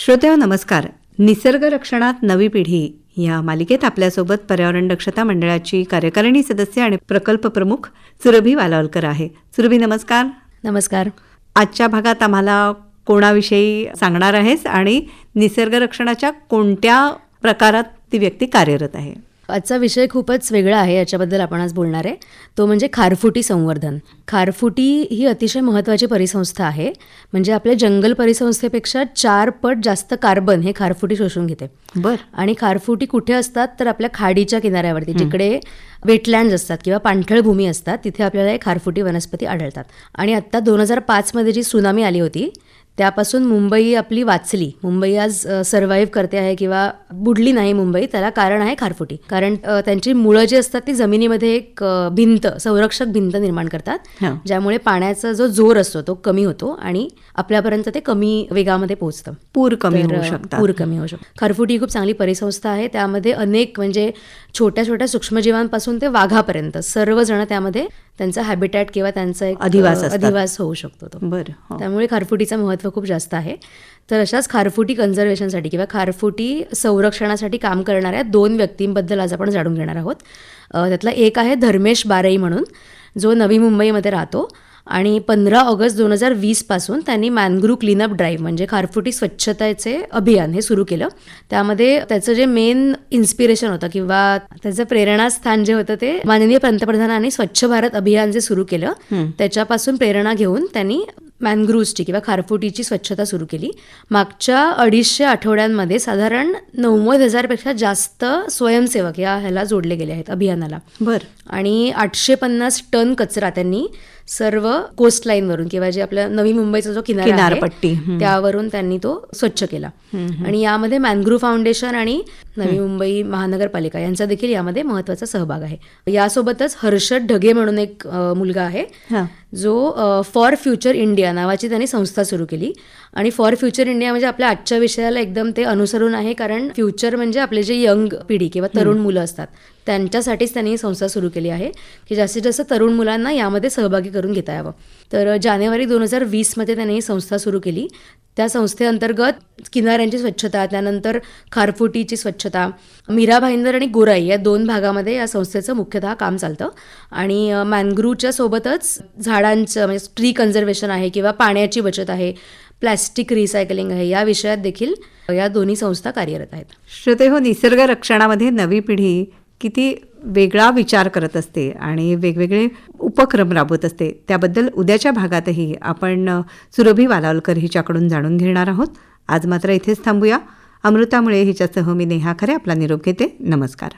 श्रोतेहो नमस्कार. निसर्ग रक्षणात नवी पिढी या मालिकेत आपल्यासोबत पर्यावरण दक्षता मंडळाची कार्यकारिणी सदस्य आणि प्रकल्प प्रमुख सुरभी वालावलकर आहे. सुरभी नमस्कार. नमस्कार. आजच्या भागात आम्हाला कोणाविषयी सांगणार आहेस आणि निसर्ग रक्षणाच्या कोणत्या प्रकारात ती व्यक्ती कार्यरत आहे? आजचा विषय खूपच वेगळा आहे, याच्याबद्दल आपण आज बोलणार आहे. तो म्हणजे खारफुटी संवर्धन. खारफुटी ही अतिशय महत्त्वाची परिसंस्था आहे. म्हणजे आपल्या जंगल परिसंस्थेपेक्षा 4 पट जास्त कार्बन हे खारफुटी शोषून घेते. आणि खारफुटी कुठे असतात तर आपल्या खाडीच्या किनाऱ्यावरती, जिकडे वेटलँड्स असतात किंवा पाणथळ भूमी असतात, तिथे आपल्याला हे खारफुटी वनस्पती आढळतात. आणि आत्ता 2005 जी सुनामी आली होती त्यापासून मुंबई आपली वाचली. मुंबई आज सर्व्हाइव्ह करते आहे किंवा बुडली नाही मुंबई. त्याला कारण आहे खारफुटी. कारण त्यांची मुळं जी असतात ती जमिनीमध्ये एक भिंत, संरक्षक भिंत निर्माण करतात, ज्यामुळे पाण्याचा जो जोर असतो तो कमी होतो आणि आपल्यापर्यंत ते कमी वेगामध्ये पोहोचतं. पूर कमी होऊ शकतो. खारफुटी ही खूप चांगली परिसंस्था आहे. त्यामध्ये अनेक म्हणजे छोट्या छोट्या सूक्ष्मजीवांपासून ते वाघापर्यंत सर्वजण त्यामध्ये त्यांचा हॅबिटॅट किंवा त्यांचा एक अधिवास होऊ शकतो तो. त्यामुळे खारफुटीचं महत्त्व खूप जास्त आहे. तर अशाच खारफुटी कन्झर्वेशनसाठी किंवा खारफुटी संरक्षणासाठी काम करणाऱ्या 2 व्यक्तींबद्दल आज आपण जाणून घेणार आहोत. त्यातला एक आहे धर्मेश बारई म्हणून, जो नवी मुंबईमध्ये राहतो. आणि 15 ऑगस्ट 2020 पासून त्यांनी मॅनग्रूव्ह क्लीनअप ड्राईव्ह म्हणजे खारफुटी स्वच्छतेचे अभियान हे सुरू केलं. त्यामध्ये त्याचं जे मेन इन्स्पिरेशन होतं किंवा त्याचं प्रेरणास्थान जे होतं ते माननीय पंतप्रधानांनी स्वच्छ भारत अभियान जे सुरू केलं त्याच्यापासून प्रेरणा घेऊन त्यांनी मॅनग्रूव्हची किंवा खारफुटीची स्वच्छता सुरू केली. मागच्या 250 आठवड्यांमध्ये साधारण 90,000 पेक्षा जास्त स्वयंसेवक ह्याला जोडले गेले आहेत अभियानाला. आणि 850 टन कचरा त्यांनी सर्व कोस्टलाईनवरून किंवा जे आपल्या नवी मुंबईचा जो किनारपट्टी त्यावरून त्यांनी तो स्वच्छ केला. आणि यामध्ये मॅनग्रूव्ह फाउंडेशन आणि नवी मुंबई महानगरपालिका यांचा देखील यामध्ये महत्त्वाचा सहभाग आहे. यासोबतच हर्षद ढगे म्हणून एक मुलगा आहे, जो फॉर फ्युचर इंडिया नावाची त्यांनी संस्था सुरू केली. आणि फॉर फ्युचर इंडिया म्हणजे आपल्या आजच्या विषयाला एकदम ते अनुसरून आहे, कारण फ्युचर म्हणजे आपले जे यंग पिढी किंवा तरुण मुलं असतात त्यांच्यासाठीच त्यांनी ही संस्था सुरू केली आहे की जास्तीत जास्त तरुण मुलांना यामध्ये सहभागी करून घेता यावं. तर जानेवारी 2020 त्यांनी ही संस्था सुरू केली. त्या संस्थेअंतर्गत किनाऱ्यांची स्वच्छता, त्यानंतर खारफुटीची स्वच्छता, मीरा भाईंदर आणि गोराई या 2 भागामध्ये या संस्थेचं मुख्यतः काम चालतं. आणि मॅनग्रूव्हच्या सोबतच झाडांचं म्हणजे ट्री कन्झर्वेशन आहे किंवा पाण्याची बचत आहे, प्लॅस्टिक रिसायकलिंग आहे, या विषयात देखील या दोन्ही संस्था कार्यरत आहेत. श्रोतेहो, निसर्ग रक्षणामध्ये नवी पिढी किती वेगळा विचार करत असते आणि वेगवेगळे उपक्रम राबवत असते, त्याबद्दल उद्याच्या भागातही आपण सुरभी वालावलकर हिच्याकडून जाणून घेणार आहोत. आज मात्र इथेच थांबूया. अमृतामुळे हिच्यासह मी नेहा खरे आपला निरोप घेते. नमस्कार.